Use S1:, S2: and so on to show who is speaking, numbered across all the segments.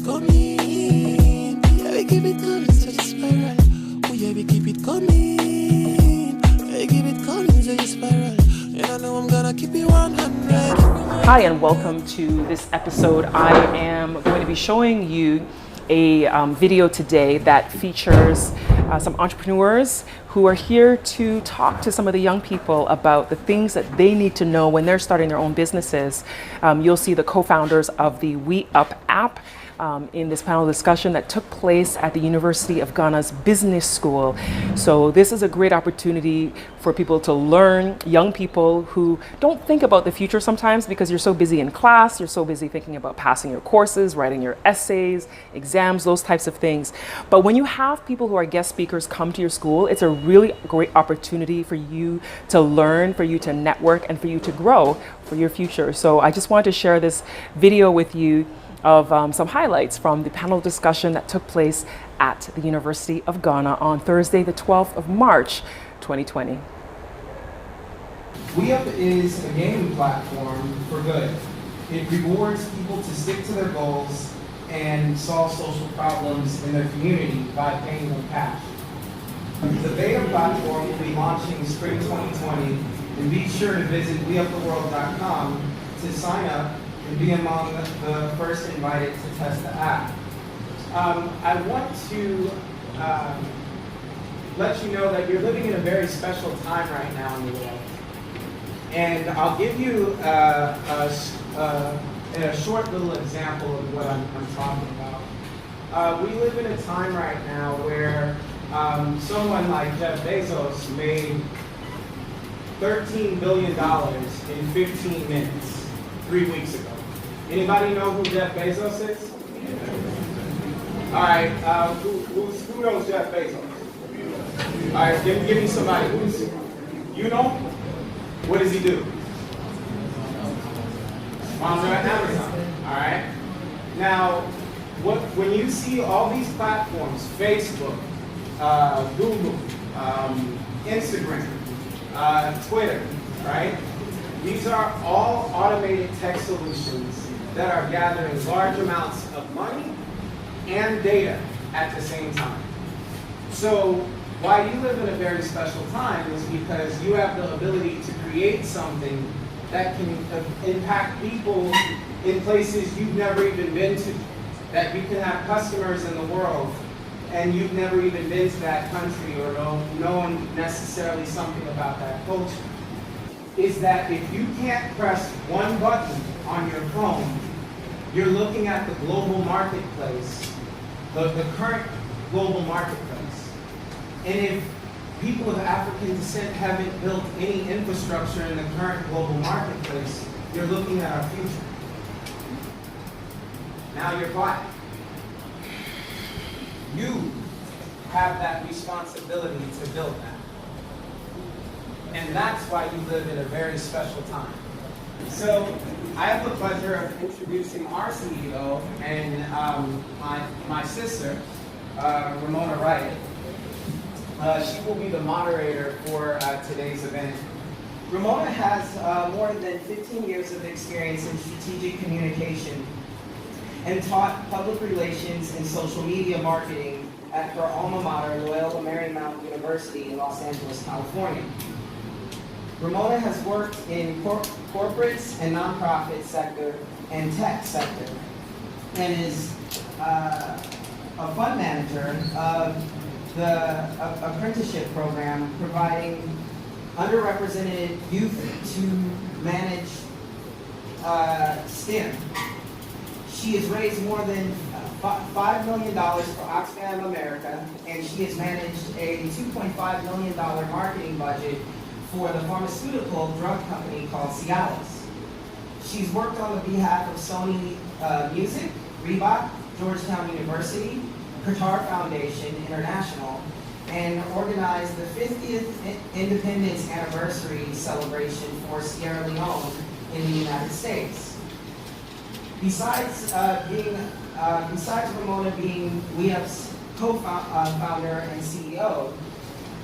S1: coming. Yeah, we keep it coming, such a spiral. Oh yeah, we keep it coming. Yeah, keep it coming, such a spiral. And I know I'm gonna keep it 100.
S2: Hi, and welcome to this episode. I am going to be showing you a video today that features some entrepreneurs who are here to talk to some of the young people about the things that they need to know when they're starting their own businesses. You'll see the co-founders of the WeUp app in this panel discussion that took place at the University of Ghana's Business School. So this is a great opportunity for people to learn, young people who don't think about the future sometimes because you're so busy in class, you're so busy thinking about passing your courses, writing your essays, exams, those types of things. But when you have people who are guest speakers come to your school, it's a really great opportunity for you to learn, for you to network, and for you to grow for your future. So I just wanted to share this video with you of some highlights from the panel discussion that took place at the University of Ghana on Thursday, the 12th of March, 2020.
S3: WeUp is a gaming platform for good. It rewards people to stick to their goals and solve social problems in their community by paying them cash. The beta platform will be launching spring 2020, and be sure to visit weuptheworld.com to sign up and be among the first invited to test the app. I want to let you know that you're living in a very special time right now in the world. And I'll give you a short little example of what I'm talking about. We live in a time right now where someone like Jeff Bezos made $13 billion in 15 minutes 3 weeks ago. Anybody know who Jeff Bezos is? All right, who knows Jeff Bezos? All right, give me somebody. You know? What does he do? Sponsor at Amazon. All right. Now, when you see all these platforms, Facebook, Google, Instagram, Twitter, right? These are all automated tech solutions that are gathering large amounts of money and data at the same time. So why you live in a very special time is because you have the ability to create something that can impact people in places you've never even been to, that you can have customers in the world and you've never even been to that country or know necessarily something about that culture. Is that if you can't press one button on your phone, you're looking at the global marketplace, the current global marketplace. And if people of African descent haven't built any infrastructure in the current global marketplace, you're looking at our future. Now you're quiet. You have that responsibility to build that. And that's why you live in a very special time. So I have the pleasure of introducing our CEO and my sister, Ramona, Wright. She will be the moderator for today's event. Ramona has more than 15 years of experience in strategic communication and taught public relations and social media marketing at her alma mater, Loyola Marymount University in Los Angeles, California. Ramona has worked in corporates and nonprofit sector and tech sector, and is a fund manager of the apprenticeship program providing underrepresented youth to manage STEM. She has raised more than $5 million for Oxfam America, and she has managed a $2.5 million marketing budget for the pharmaceutical drug company called Xodus. She's worked on the behalf of Sony Music, Reebok, Georgetown University, Qatar Foundation International, and organized the 50th Independence Anniversary celebration for Sierra Leone in the United States. Besides Ramona being WeUp's co-founder and CEO,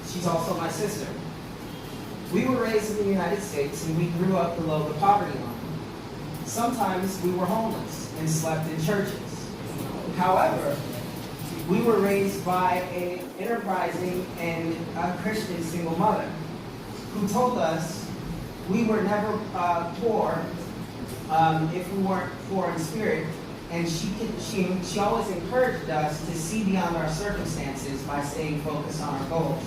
S3: she's also my sister. We were raised in the United States and we grew up below the poverty line. Sometimes we were homeless and slept in churches.
S4: However, we were raised by an enterprising and Christian single mother who told us we were never poor if we weren't poor in spirit. And she always encouraged us to see beyond our circumstances by staying focused on our goals.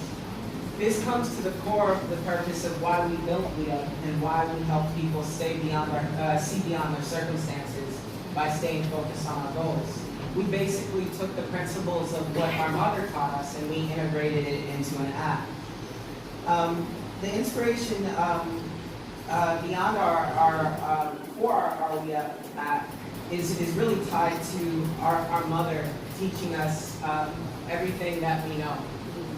S4: This comes to the core of the purpose of why we built WeUp and why we help people see beyond their circumstances by staying focused on our goals. We basically took the principles of what our mother taught us and we integrated it into an app. The inspiration beyond for our WeUp app is really tied to our mother teaching us everything that we know.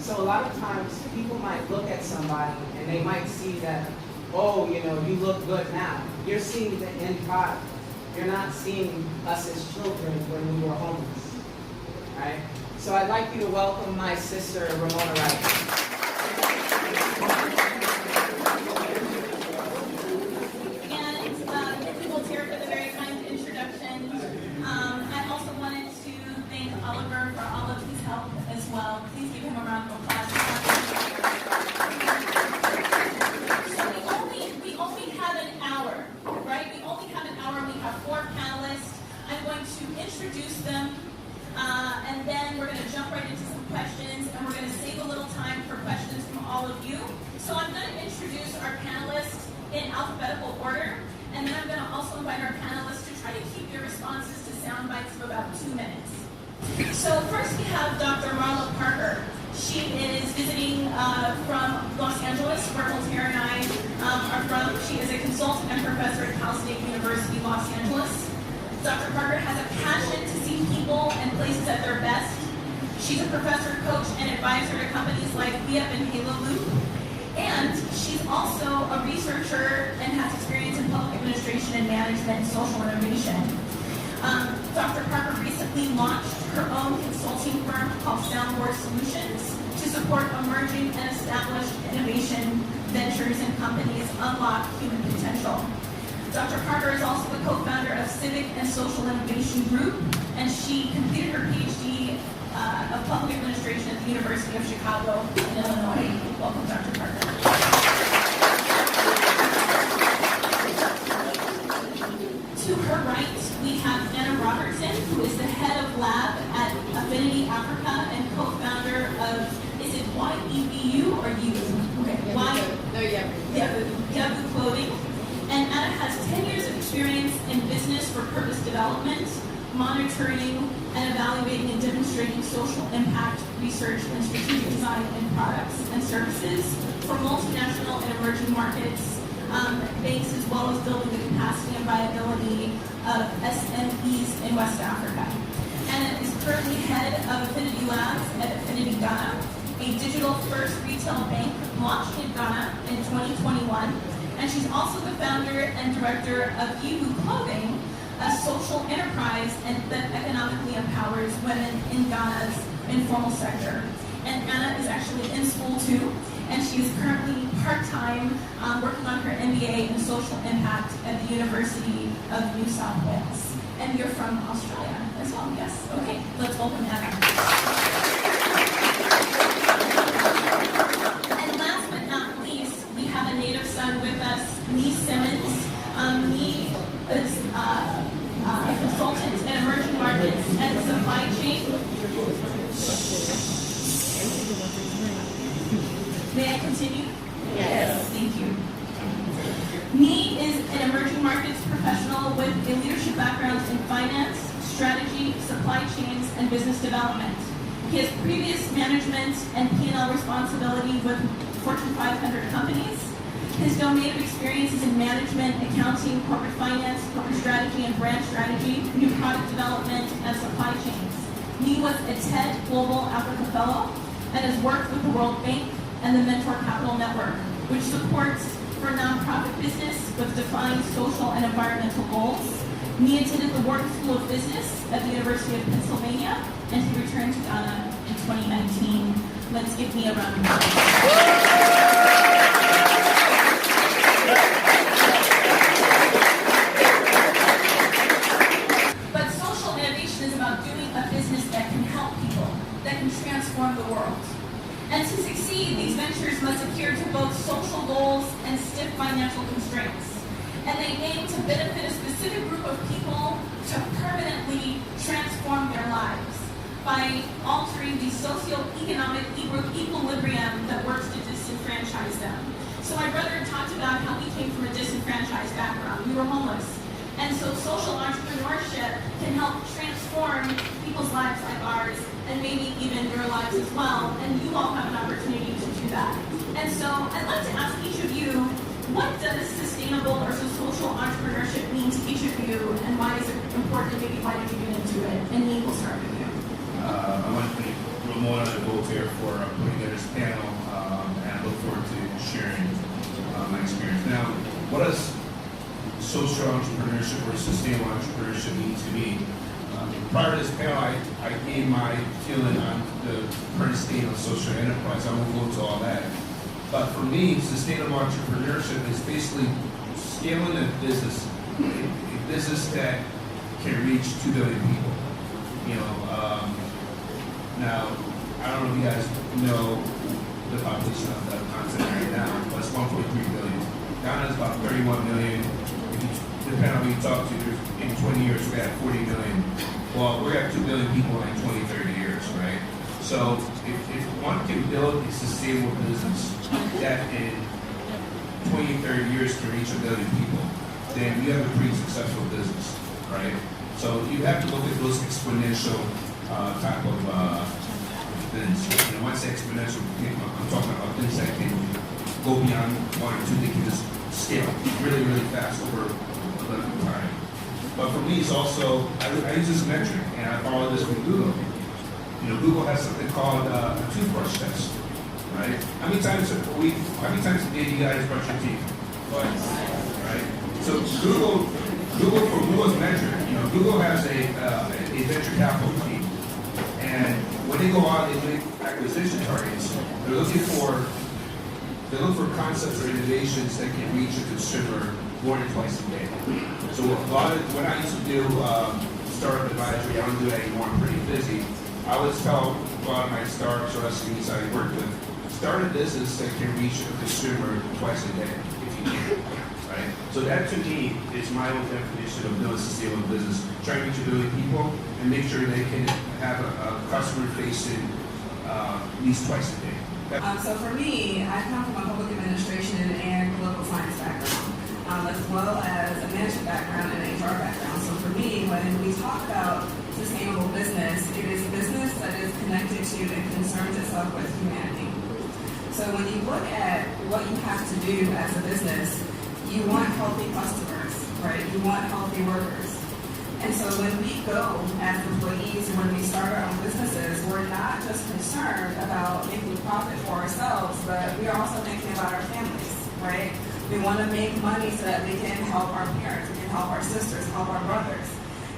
S4: So a lot of times people might look at somebody and they might see that, oh, you know, you look good now. You're seeing the end product. You're not seeing us as children when we were homeless, right? So I'd like you to welcome my sister, Ramona Wright.
S5: Thank you, Voltaire, for the very kind introduction. I also wanted to thank Oliver for all of his help as well. Please give him a round of applause. So we only have an hour, right? We only have an hour. We have 4 panelists. I'm going to introduce them, and then we're going to jump right into some questions, and we're going to save a little time for questions from all of you. So I'm going to introduce our panelists in alphabetical order, and then I'm going to also invite our panelists to try to keep your responses to sound bites of about 2 minutes. So first we have Dr. Marla Parker. She is visiting from Los Angeles, where Voltaire and I are from. She is a consultant and professor at Cal State University, Los Angeles. Dr. Parker has a passion to see people and places at their best. She's a professor, coach, and advisor to companies like WeUp and Halo Loop. And she's also a researcher and has experience in public administration and management and social innovation. Dr. Parker recently launched her own consulting firm called Soundboard Solutions to support emerging and established innovation ventures and companies unlock human potential. Dr. Parker is also the co-founder of Civic and Social Innovation Group, and she completed her PhD of public administration at the University of Chicago in Illinois. Welcome, Dr. Parker. To her right, we have Anna Robertson, who is the head of lab at Affinity Africa and co-founder of, is it YEBU or U? Okay, Yabu Clothing. And Anna has 10 years of experience in business for purpose development, monitoring, and evaluating and demonstrating social impact research and strategic design in products and services for multinational and emerging markets, banks, as well as building the capacity and viability of SMEs in West Africa. Anna is currently head of Affinity Labs at Affinity Ghana, a digital-first retail bank launched in Ghana in 2021. And she's also the founder and director of Yabu Clothing, a social enterprise that economically empowers women in Ghana's informal sector. And Anna is actually in school too, and she is currently part-time working on her MBA in social impact at the University of New South Wales. And you're from Australia as well, yes? Okay, let's welcome Anna. And last but not least, we have a native son with us, Nee Simmons. Nee is a consultant in emerging markets and supply chain. May I continue? Yes. Thank you. Nee is an emerging markets professional with a leadership background in finance, strategy, supply chains, and business development. He has previous management and P&L responsibility with Fortune 500 companies. His domain of experience is in management, accounting, corporate finance, corporate strategy and brand strategy, new product development, and supply chains. Nee was a TED Global Africa Fellow and has worked with the World Bank and the Mentor Capital Network, which supports for nonprofit business with defined social and environmental goals. Nee attended the Wharton School of Business at the University of Pennsylvania, and he returned to Ghana in 2019. Let's give Nee a round of applause. But social innovation is about doing a financial constraints. And they aim to benefit a specific group of people to permanently transform their lives by altering the socio-economic equilibrium that works to disenfranchise them. So my brother talked about how we came from a disenfranchised background. We were homeless. And so social entrepreneurship can help transform people's lives like ours, and maybe even your lives as well. And you all have an opportunity to do that. And so I'd like to ask each of you, what does sustainable or social entrepreneurship mean to each of you, and why is it important, and maybe why did you get into it? And Neil, we'll start with you.
S6: I want to thank Ramona and Voltaire for putting together this panel, and I look forward to sharing my experience. Now, what does social entrepreneurship or sustainable entrepreneurship mean to me? Prior to this panel, I gave my feeling on the current state of social enterprise. I won't go into all that. But for me, sustainable entrepreneurship is basically scaling a business that can reach 2 billion people. Now, I don't know if you guys know the population of the continent right now, but it's 1.3 billion. Ghana is about 31 million. Depending on who you talk to, in 20 years we're at 40 million. Well, we're at 2 billion people in 20, 30 years, right? So if one can build a sustainable business that in 20, 30 years can reach 1 billion people, then you have a pretty successful business, right? So you have to look at those exponential type of things. When I say exponential, I'm talking about things that can go beyond 1 or 2, they can just scale really, really fast over a length of time. But for me, it's also, I use this metric, and I follow this with Google. Google has something called a toothbrush test, right? How many times a day do you guys brush your teeth? Twice, right? So for Google's metric, Google has a venture capital team, and when they go out and make acquisition targets, they look for concepts or innovations that can reach a consumer more than twice a day. So when I used to do startup advisory, I don't do that anymore, I'm pretty busy. I would tell a lot of my startups or SMEs I work with, start a business that can reach a consumer twice a day, if you can, right? So that to me is my own definition of building a sustainable business. Try to reach 1 billion people and make sure they can have a customer-facing at least twice a day.
S7: So for me, I come from a public administration and political science background, as well as a management background and HR background. So for me, when we talk about sustainable business, it is business that is connected to and concerns itself with humanity. So when you look at what you have to do as a business, you want healthy customers, right? You want healthy workers. And so when we go as employees and when we start our own businesses, we're not just concerned about making profit for ourselves, but we are also thinking about our families, right? We want to make money so that we can help our parents, we can help our sisters, help our brothers.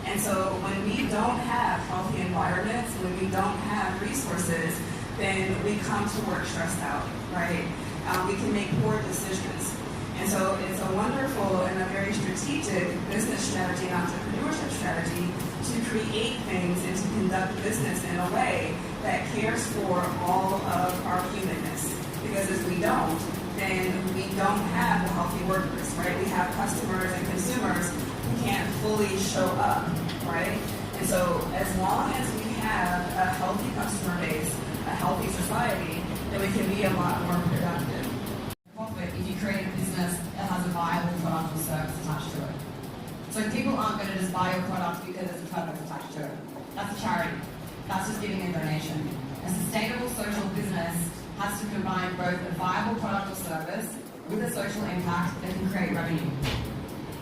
S7: And so when we don't have healthy environments, when we don't have resources, then we come to work stressed out, right? We can make poor decisions. And so it's a wonderful and a very strategic business strategy and entrepreneurship strategy to create things and to conduct business in a way that cares for all of our humanness. Because if we don't, then we don't have the healthy workers, right? We have customers and consumers who can't fully show up, right? And so as long as we have a healthy customer base, a healthy society, then we can be a lot more productive.
S8: Profit if you create a business that has a viable product or service attached to it. So people aren't going to just buy your product because there's a product attached to it. That's a charity. That's just giving a donation. A sustainable social business has to combine both a viable product or service with a social impact that can create revenue.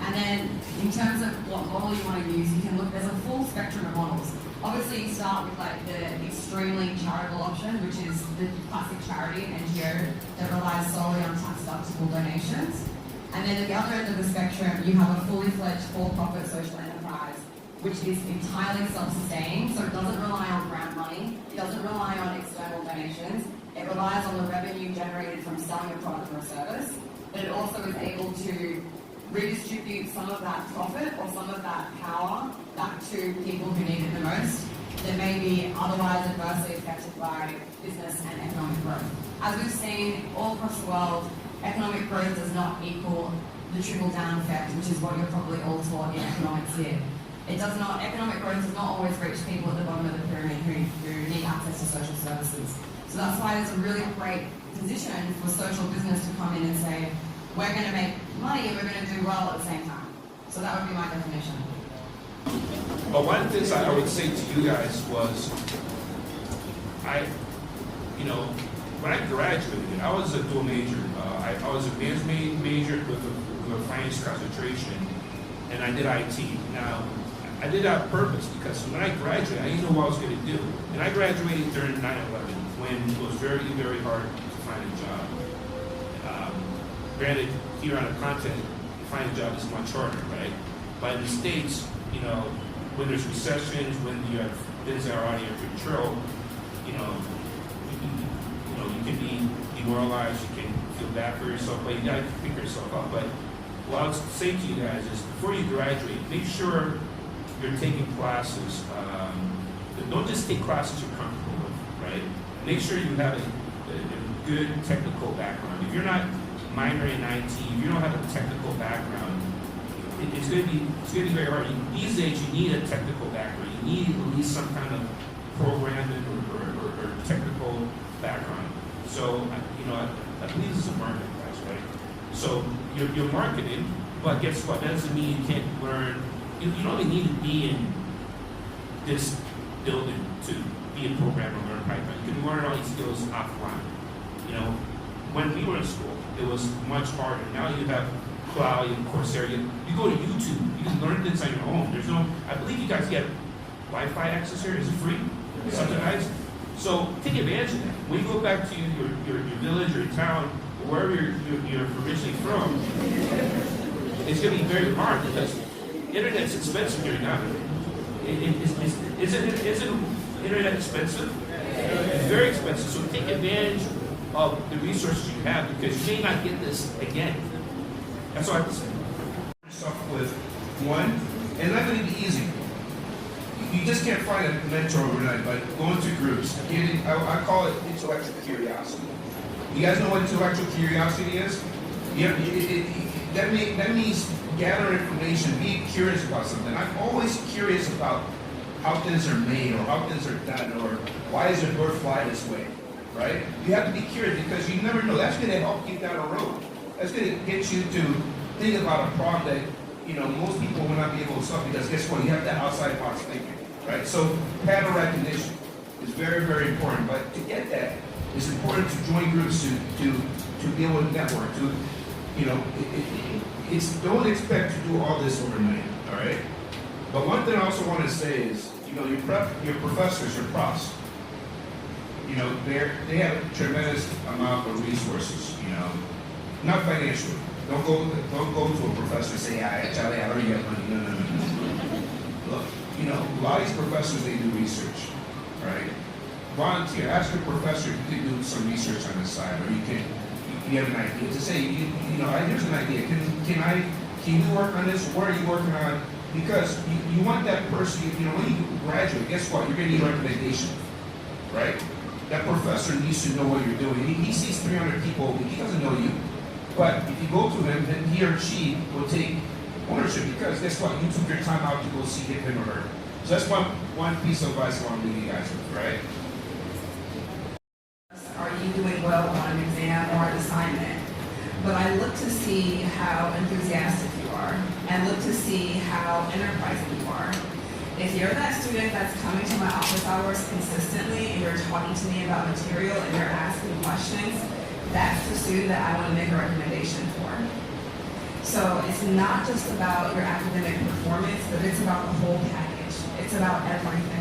S8: And then in terms of what model you want to use, you can look, there's a full spectrum of models. Obviously you start with like the extremely charitable option, which is the classic charity NGO that relies solely on tax-deductible donations. And then at the other end of the spectrum, you have a fully fledged for-profit social enterprise, which is entirely self-sustaining, so it doesn't rely on grant money, it doesn't rely on external donations, it relies on the revenue generated from selling a product or a service, but it also is able to redistribute some of that profit or some of that power back to people who need it the most that may be otherwise adversely affected by business and economic growth. As we've seen all across the world, economic growth does not equal the trickle-down effect, which is what you're probably all taught in economics here. It does not, economic growth does not always reach people at the bottom of the pyramid who need access to social services. So that's why there's a really great position for social business to come in and say, we're going to make money and we're going to do well at the same time. So that would be my definition.
S6: But one of the things I would say to you guys was, when I graduated, I was a dual major. I was a management major with a finance concentration, and I did IT. Now, I did that on purpose because when I graduated, I didn't know what I was going to do. And I graduated during 9/11 when it was very, very hard to find a job. Granted, here on the continent, find a job is much harder, right? But in the States, when there's recessions, when you have things that are out of your control, you can be demoralized, you can feel bad for yourself, but you gotta pick yourself up. But what I would say to you guys is, before you graduate, make sure you're taking classes. Don't just take classes you're comfortable with, right? Make sure you have a good technical background. If you're not minoring in IT, if you don't have a technical background, it's going to be very hard. These days, you need a technical background. You need at least some kind of programming or technical background. So, I believe this is a marketing class, right? So you're marketing, but guess what? That doesn't mean you can't learn. You don't even need to be in this building to be a programmer or learn Python. You can learn all these skills offline. When we were in school, it was much harder. Now you have cloud, you have Coursera, you go to YouTube, you can learn things on your own. I believe you guys get Wi-Fi access here. Is it free? Subsidized? So take advantage of that. When you go back to your village or your town, or wherever you're originally from, it's going to be very hard because internet's expensive here now. Isn't internet expensive? It's very expensive. So take advantage of the resources you have because you may not get this again. That's all I have to say. Yourself with one, and it's not going to be easy. You just can't find a mentor overnight, but go into groups. I call it intellectual curiosity. You guys know what intellectual curiosity is? That means gather information, be curious about something. I'm always curious about how things are made or how things are done or why is a bird fly this way, right? You have to be curious because you never know. That's going to help you down the road. That's going to get you to think about a problem that most people will not be able to solve because guess what? You have that outside box thinking, right? So pattern recognition is very, very important. But to get that, it's important to join groups to be able to network. Don't expect to do all this overnight, all right? But one thing I also want to say is, your professors, your profs, they have a tremendous amount of resources, not financially. Don't go to a professor and say, Charlie, I already got money. No. Look, a lot of these professors, they do research, right? Volunteer, ask your professor if you can do some research on the side, or you have an idea to say, here's an idea. Can you work on this? What are you working on? Because you want that person, when you graduate, guess what? You're going to need recommendation, right? That professor needs to know what you're doing. He sees 300 people, he doesn't know you. But if you go to him, then he or she will take ownership because guess what? You took your time out to go see him or her. So that's one piece of advice I want to leave you guys with, right?
S7: Are you doing well on an exam or an assignment? But I look to see how enthusiastic you are and look to see how enterprising you are. If you're that student that's coming to my office hours consistently and you're talking to me about material and you're asking questions, that's the student that I want to make a recommendation for. So it's not just about your academic performance, but it's about the whole package. It's about everything.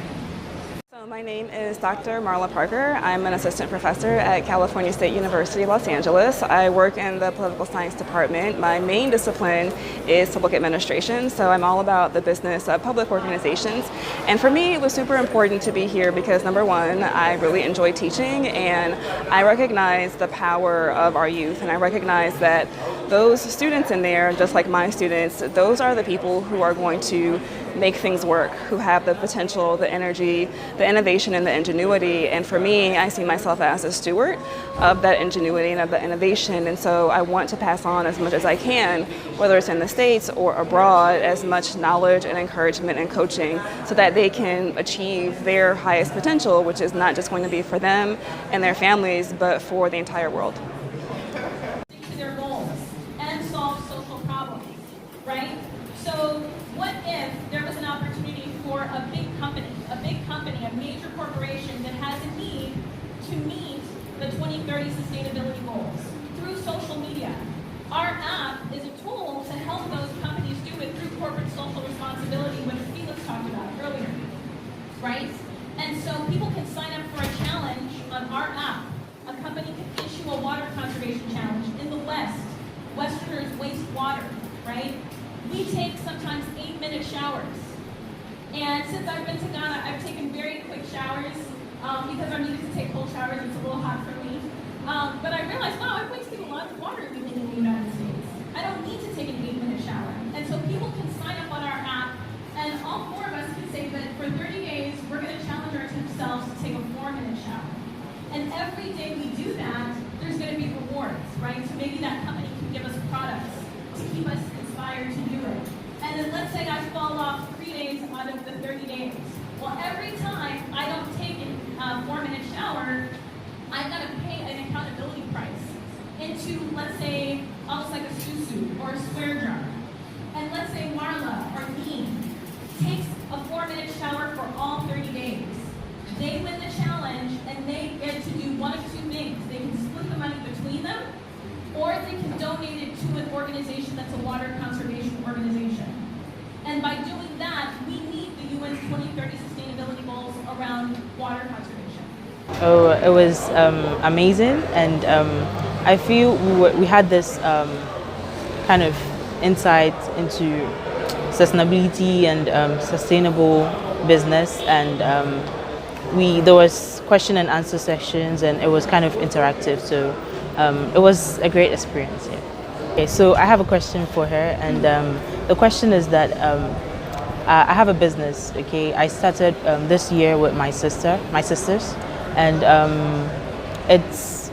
S9: So my name is Dr. Marla Parker. I'm an assistant professor at California State University, Los Angeles. I work in the political science department. My main discipline is public administration, so I'm all about the business of public organizations. And for me, it was super important to be here because number one, I really enjoy teaching and I recognize the power of our youth, and I recognize that those students in there, just like my students, those are the people who are going to make things work, who have the potential, the energy, the innovation, and the ingenuity. And for me, I see myself as a steward of that ingenuity and of the innovation. And so I want to pass on as much as I can, whether it's in the States or abroad, as much knowledge and encouragement and coaching so that they can achieve their highest potential, which is not just going to be for them and their families, but for the entire world.
S5: To their goals and solve social problems, right? So what if there was an opportunity for a big company, a major corporation that has a need to meet the 2030 sustainability goals through social media? Our app is a tool to help those companies do it through corporate social responsibility, which Felix talked about earlier, right? And so people can sign up for a challenge on our app. A company can issue a water conservation challenge in the West. Westerners waste water, right? We take sometimes 8-minute showers. And since I've been to Ghana, I've taken very quick showers because I'm needed to take cold showers. It's a little hot for me. But I realized, wow, I've wasted a lot of water living in the United States. I don't need to take an 8-minute shower. And so people can sign up on our app, and all 4 of us can say that for 30 days, we're going to challenge ourselves to take a 4-minute shower. And every day we do that, there's going to be rewards, right? So maybe that company can give us products to keep us inspired to do it. And then let's say I fall off 3 days out of the 30 days. Well, every time I don't take a 4-minute shower, I've got to pay an accountability price into, let's say, almost like a susu or a square jar. And let's say Marla or me takes a 4-minute shower for all 30 days. They win the challenge and they get to do one of 2 things. They can split the money between them, or they can donate it to an organization that's a water conservation organization. And by doing that, we meet the UN's 2030 sustainability goals around water conservation.
S10: Oh, it was amazing, and I feel we had this kind of insight into sustainability and sustainable business, and there was question and answer sessions, and it was kind of interactive. So it was a great experience. Yeah. Okay, so I have a question for her, and the question is that I have a business. Okay, I started this year with my sisters, and it's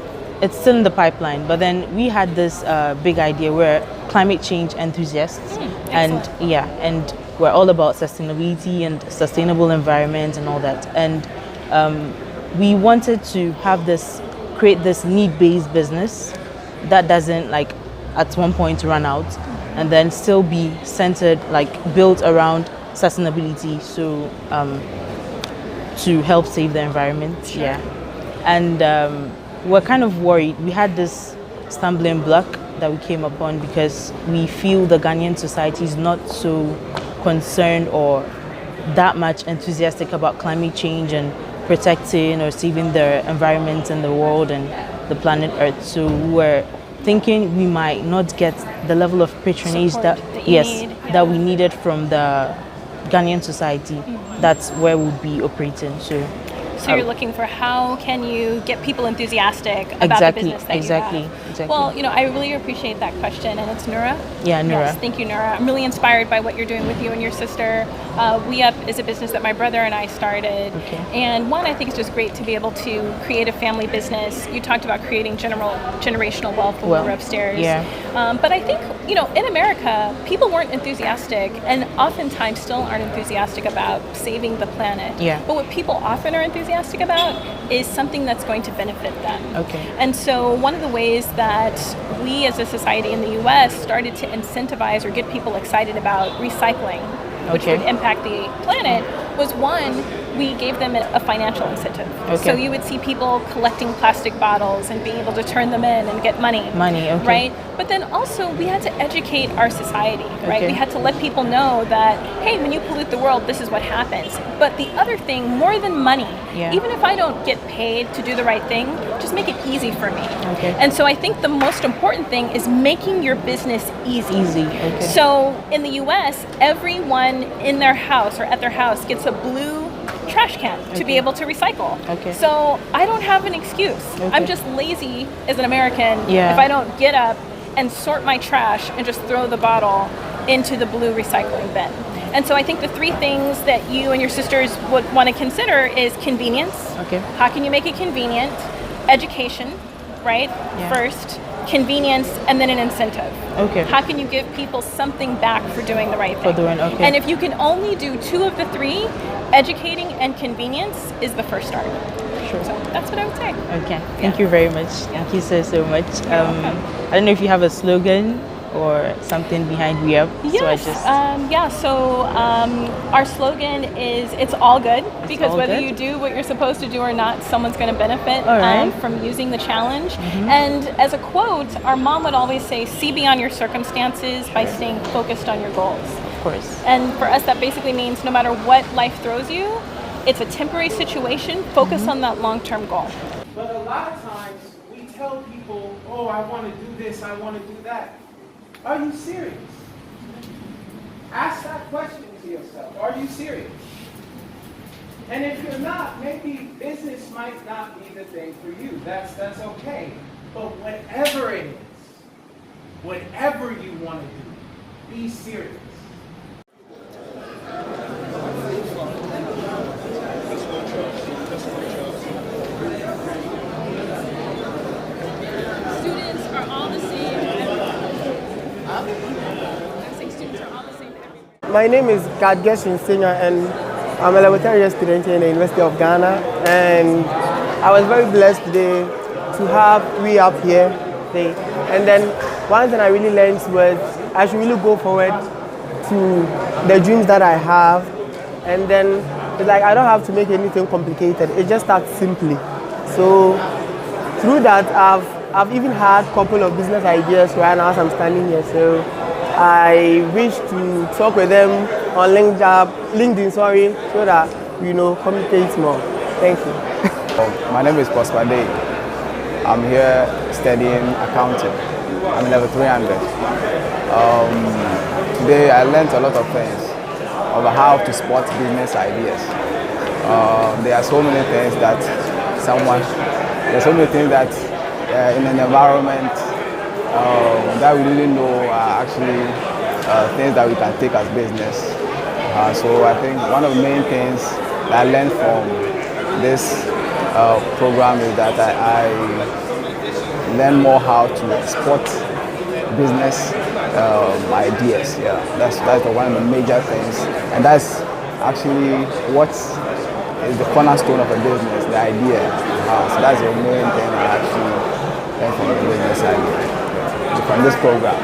S10: still in the pipeline. But then we had this big idea. We're climate change enthusiasts, and we're all about sustainability and sustainable environment and all that. And we wanted to create this need-based business that doesn't at one point run out, and then still be centered, built around sustainability, so to help save the environment. Sure. Yeah. And we're kind of worried. We had this stumbling block that we came upon because we feel the Ghanaian society is not so concerned or that much enthusiastic about climate change and protecting or saving the environment and the world and the planet Earth. So we're thinking we might not get the level of patronage that we needed from the Ghanaian society. That's where we'll be operating.
S11: So you're looking for how can you get people enthusiastic about the business that you have. Exactly. Well, I really appreciate that question, and it's Nura.
S10: Yeah, Nura.
S11: Yes, thank you, Nura. I'm really inspired by what you're doing with you and your sister. WeUp is a business that my brother and I started, and I think it's just great to be able to create a family business. You talked about creating generational wealth when we were upstairs.
S10: Yeah.
S11: But I think, in America, people weren't enthusiastic, and oftentimes still aren't enthusiastic about saving the planet.
S10: Yeah.
S11: But what people often are enthusiastic about is something that's going to benefit them.
S10: Okay.
S11: And so one of the ways that we as a society in the US started to incentivize or get people excited about recycling, which would impact the planet, was one, we gave them a financial incentive. So you would see people collecting plastic bottles and being able to turn them in and get money. Right? But then also we had to educate our society, right? We had to let people know that, hey, when you pollute the world, this is what happens. But the other thing, more than money, even if I don't get paid to do the right thing, just make it easy for me. And so I think the most important thing is making your business easy. So in the US, everyone in their house or at their house gets a blue trash can to be able to recycle. So I don't have an excuse. I'm just lazy as an American if I don't get up and sort my trash and just throw the bottle into the blue recycling bin. And so I think the three things that you and your sisters would want to consider is convenience.
S10: Okay.
S11: How can you make it convenient? Education, right?
S10: Yeah.
S11: First, convenience, and then an incentive.
S10: Okay.
S11: How can you give people something back for doing the right thing?
S10: Okay.
S11: And if you can only do two of the three, educating and convenience is the first start.
S10: Sure.
S11: So that's what I would say.
S10: Okay. Thank you very much. Thank you so much. I don't know if you have a slogan or something behind WeUp.
S11: Yes. So our slogan is "It's all good," because
S10: all
S11: whether
S10: good.
S11: you do what you're supposed to do or not, someone's going to benefit from using the challenge. And as a quote, our mom would always say, "See beyond your circumstances by staying focused on your goals."
S10: Of course.
S11: And for us, that basically means no matter what life throws you, it's a temporary situation. Focus on that long-term goal.
S3: But a lot of times we tell people, oh, I want to do this, I want to do that. Are you serious? Ask that question to yourself. Are you serious? And if you're not, maybe business might not be the thing for you. That's okay. But whatever it is, whatever you want to do, be serious.
S11: Students are all the same.
S12: My name is Gadgeshin Singer, and I'm a level 10 year student here in the University of Ghana. And I was very blessed today to have WeUp here today. And then one thing I really learned was I should really go forward to the dreams that I have. And then it's like I don't have to make anything complicated. It just starts simply. So through that, I've even had a couple of business ideas right now as I'm standing here. So I wish to talk with them on LinkedIn, so that we communicate more. Thank you.
S13: My name is Prosper Day. I'm here studying accounting. I'm level 300. Today I learned a lot of things about how to spot business ideas. There are so many things that in an environment that we really know are actually things that we can take as business. So I think one of the main things that I learned from this program is that I learn more how to spot business ideas. Yeah, that's one of the major things, and that's actually what is the cornerstone of a business, the idea. So that's the main thing I actually learned from the business idea, from this program.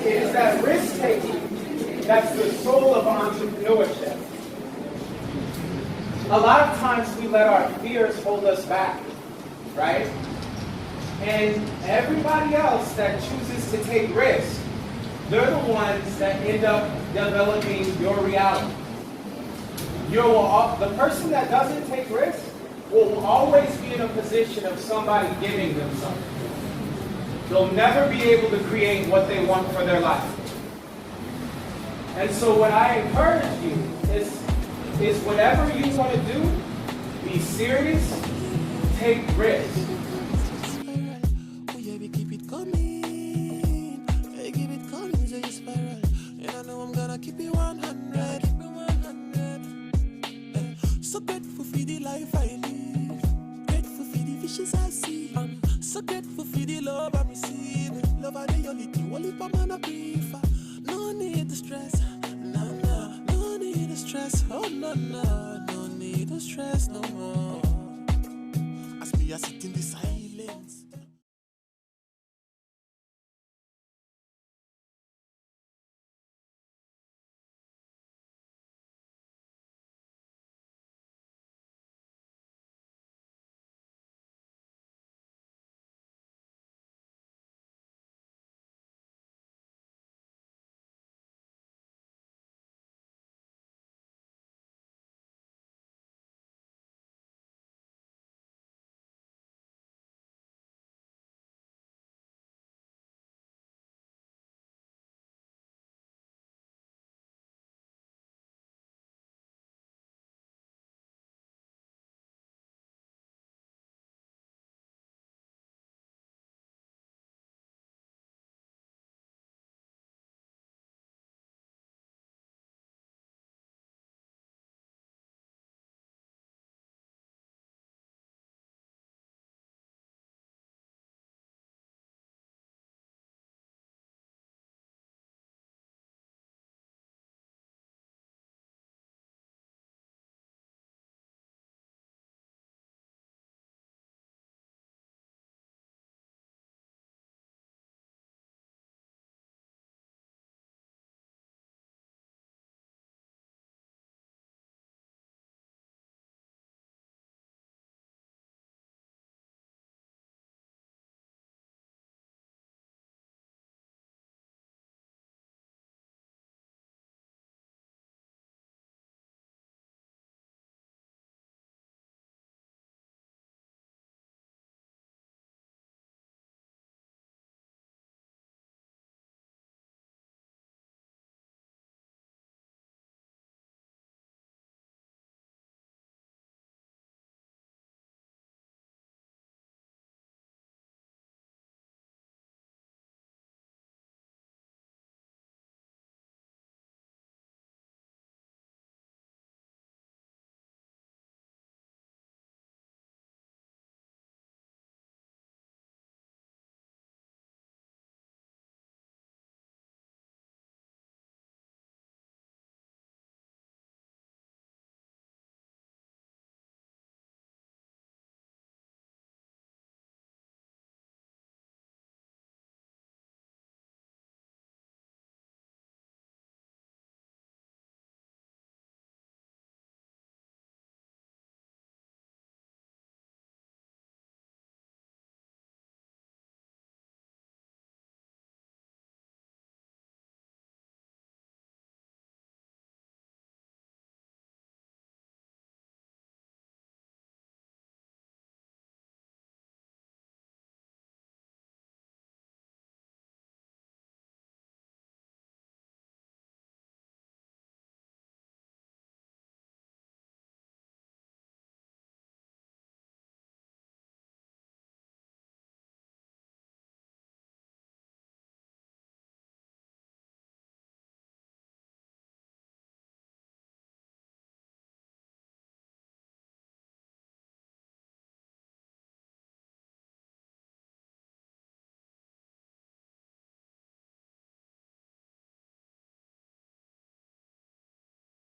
S3: It is that risk-taking that's the soul of entrepreneurship. A lot of times we let our fears hold us back, right? And everybody else that chooses to take risks, they're the ones that end up developing your reality. The person that doesn't take risks will always be in a position of somebody giving them something. They'll never be able to create what they want for their life. And so what I encourage you is whatever you want to do, be serious, take risks.
S1: Keep it 100. So grateful for the life I live. Grateful for the fishes I see. So grateful for the love I'm receiving. Love are the only thing. Only for man I prefer. No need to stress. No need to stress. Oh no need to stress no more. As me I sit in the silence.